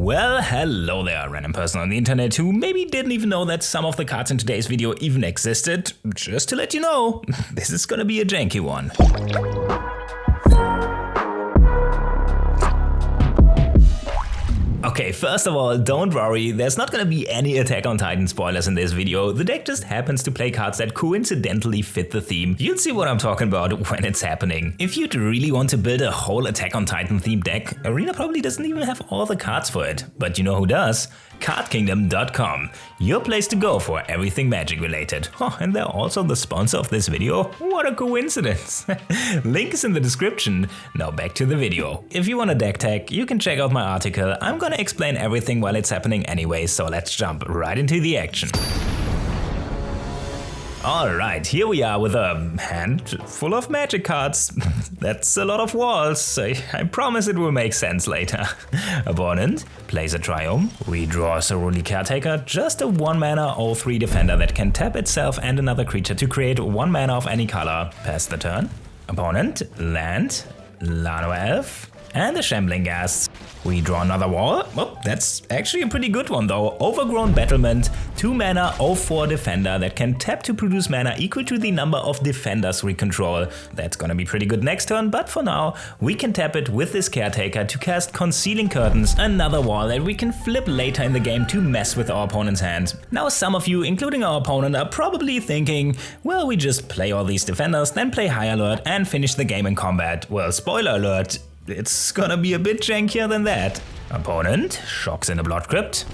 Well, hello there, random person on the internet who maybe didn't even know that some of the cards in today's video even existed. Just to let you know, this is gonna be a janky one. Okay, first of all, don't worry, there's not gonna be any Attack on Titan spoilers in this video. The deck just happens to play cards that coincidentally fit the theme. You'll see what I'm talking about when it's happening. If you'd really want to build a whole Attack on Titan themed deck, Arena probably doesn't even have all the cards for it. But you know who does? CardKingdom.com, your place to go for everything Magic related. Oh, and they're also the sponsor of this video. What a coincidence. Link is in the description. Now back to the video. If you want a deck tag, you can check out my article. I'm gonna explain everything while it's happening anyway, so let's jump right into the action. Alright, here we are with a hand full of magic cards. That's a lot of walls, I promise it will make sense later. Opponent plays a Triumph. We draw a Cerulli Caretaker, just a 1 mana 0/3 defender that can tap itself and another creature to create 1 mana of any color. Pass the turn. Opponent, land, Lano Elf, and a Shambling Ghast. We draw another wall. Oh, that's actually a pretty good one though. Overgrown Battlement, 2 mana 0/4 defender that can tap to produce mana equal to the number of defenders we control. That's gonna be pretty good next turn, but for now, we can tap it with this Caretaker to cast Concealing Curtains, another wall that we can flip later in the game to mess with our opponent's hand. Now some of you, including our opponent, are probably thinking, well, we just play all these defenders, then play High Alert and finish the game in combat. Well, spoiler alert, it's gonna be a bit jankier than that. Opponent shocks in a Blood Crypt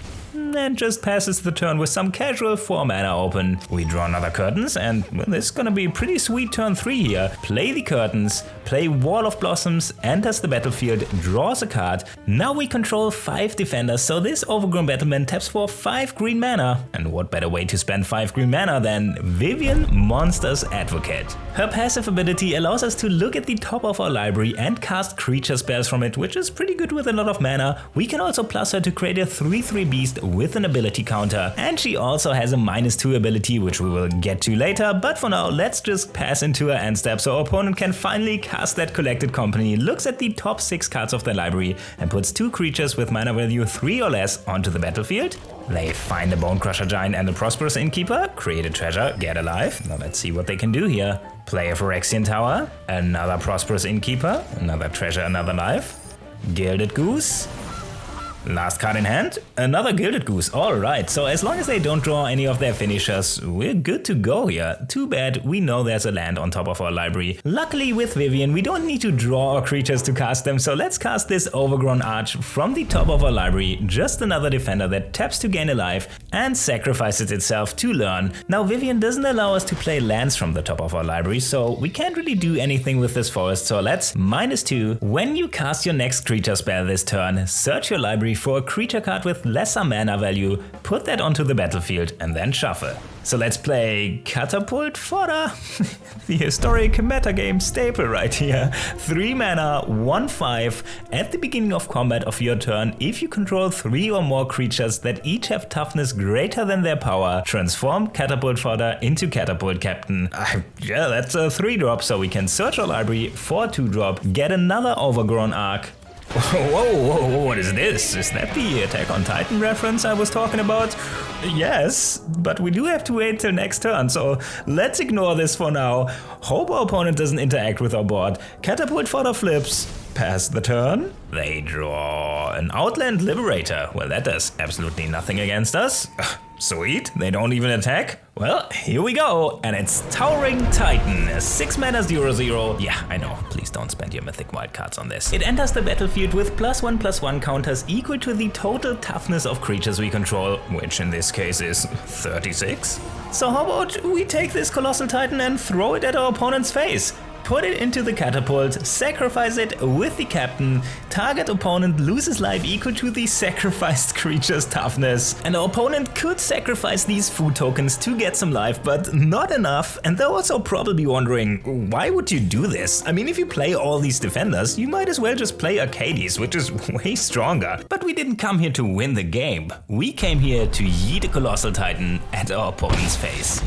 and just passes the turn with some casual 4 mana open. We draw another Curtains and well, this is gonna be a pretty sweet turn 3 here. Play the Curtains, play Wall of Blossoms, enters the battlefield, draws a card. Now we control 5 defenders, so this Overgrown Battlement taps for 5 green mana. And what better way to spend 5 green mana than Vivian, Monster's Advocate. Her passive ability allows us to look at the top of our library and cast creature spells from it, which is pretty good with a lot of mana. We can also plus her to create a 3/3 beast with an ability counter, and she also has a -2 ability, which we will get to later, but for now let's just pass into her end step so our opponent can finally cast that Collected Company, looks at the top 6 cards of their library and puts 2 creatures with mana value 3 or less onto the battlefield. They find a Bonecrusher Giant and a Prosperous Innkeeper, create a treasure, get alive. Now let's see what they can do here. Play a Phyrexian Tower, another Prosperous Innkeeper, another treasure, another life. Gilded Goose. Last card in hand, another Gilded Goose. Alright, so as long as they don't draw any of their finishers, we're good to go here. Too bad, we know there's a land on top of our library. Luckily with Vivian, we don't need to draw our creatures to cast them, so let's cast this Overgrown Arch from the top of our library. Just another defender that taps to gain a life and sacrifices itself to learn. Now Vivian doesn't allow us to play lands from the top of our library, so we can't really do anything with this forest, so let's -2. When you cast your next creature spell this turn, search your library for a creature card with lesser mana value, put that onto the battlefield and then shuffle. So let's play Catapult Fodder, the historic metagame staple right here. 3 mana, 1/5, at the beginning of combat of your turn, if you control 3 or more creatures that each have toughness greater than their power, transform Catapult Fodder into Catapult Captain. Yeah, that's a 3-drop, so we can search our library for a 2-drop, get another Overgrown Arc. Whoa, what is this? Is that the Attack on Titan reference I was talking about? Yes, but we do have to wait till next turn, so let's ignore this for now. Hope our opponent doesn't interact with our board. Catapult Fodder flips. Pass the turn. They draw an Outland Liberator. Well, that does absolutely nothing against us. Sweet, they don't even attack? Well, here we go, and it's Towering Titan, a 6 mana 0/0. Yeah, I know, please don't spend your mythic wildcards on this. It enters the battlefield with +1/+1 counters equal to the total toughness of creatures we control, which in this case is 36. So how about we take this Colossal Titan and throw it at our opponent's face? Put it into the catapult, sacrifice it with the captain, target opponent loses life equal to the sacrificed creature's toughness. And our opponent could sacrifice these food tokens to get some life, but not enough. And they're also probably wondering, why would you do this? I mean, if you play all these defenders, you might as well just play Arcades, which is way stronger. But we didn't come here to win the game. We came here to yeet a Colossal Titan at our opponent's face.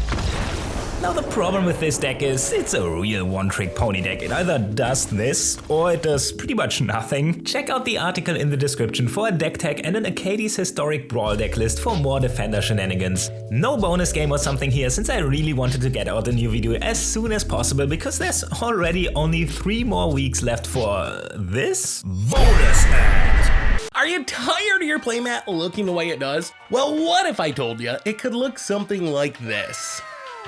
Now the problem with this deck is it's a real one-trick pony deck. It either does this or it does pretty much nothing. Check out the article in the description for a deck tag and an Acades Historic Brawl deck list for more Defender shenanigans. No bonus game or something here, since I really wanted to get out a new video as soon as possible because there's already only 3 more weeks left for this bonus ad. Are you tired of your playmat looking the way it does? Well, what if I told you it could look something like this?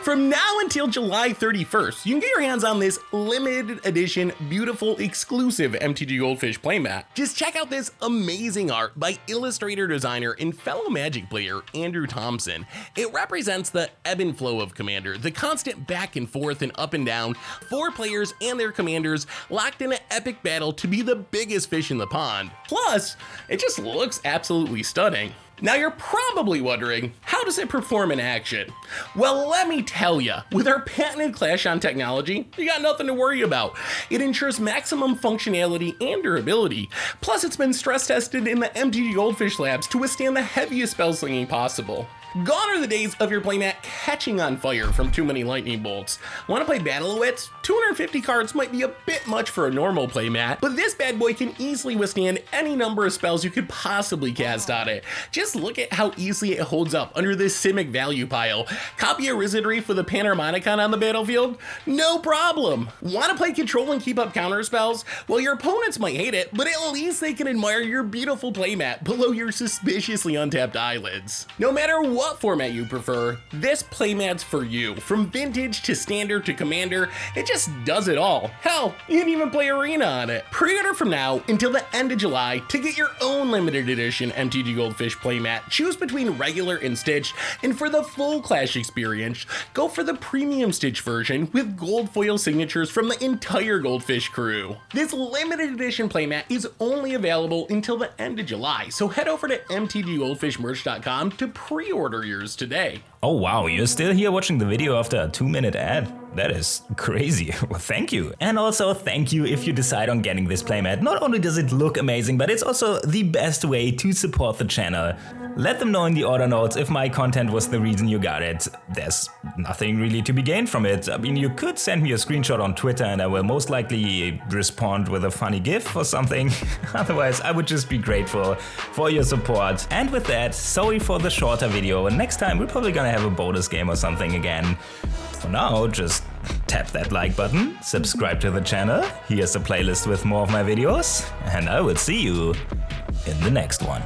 From now until July 31st, you can get your hands on this limited edition, beautiful, exclusive MTGGoldfish playmat. Just check out this amazing art by illustrator, designer, and fellow Magic player Andrew Thompson. It represents the ebb and flow of Commander, the constant back and forth and up and down, 4 players and their commanders locked in an epic battle to be the biggest fish in the pond. Plus, it just looks absolutely stunning. Now you're probably wondering, how does it perform in action? Well, let me tell you, with our patented Clash on technology, you got nothing to worry about. It ensures maximum functionality and durability. Plus, it's been stress tested in the MTGGoldfish labs to withstand the heaviest spell slinging possible. Gone are the days of your playmat catching on fire from too many lightning bolts. Want to play Battle-O-Wits? 250 cards might be a bit much for a normal playmat, but this bad boy can easily withstand any number of spells you could possibly cast on it. Just look at how easily it holds up under this Simic value pile. Copy a Wizardry for the Panharmonicon on the battlefield? No problem. Want to play control and keep up counter spells? Well, your opponents might hate it, but at least they can admire your beautiful playmat below your suspiciously untapped eyelids. No matter what format you prefer, this playmat's for you. From vintage to standard to commander, it just does it all. Hell, you can even play arena on it. Pre-order from now until the end of July to get your own limited edition MTGGoldfish playmat. Choose between regular and stitched, and for the full Clash experience, go for the premium stitch version with gold foil signatures from the entire Goldfish crew. This limited edition playmat is only available until the end of July, so head over to mtggoldfishmerch.com to pre-order yours today. Oh wow, you're still here watching the video after a 2-minute ad? That is crazy. Well, thank you. And also thank you if you decide on getting this playmat. Not only does it look amazing, but it's also the best way to support the channel. Let them know in the order notes if my content was the reason you got it. There's nothing really to be gained from it. I mean, you could send me a screenshot on Twitter and I will most likely respond with a funny GIF or something. Otherwise, I would just be grateful for your support. And with that, sorry for the shorter video. Next time, we're probably gonna have a bonus game or something again. For now, just tap that like button, subscribe to the channel, here's a playlist with more of my videos, and I will see you in the next one.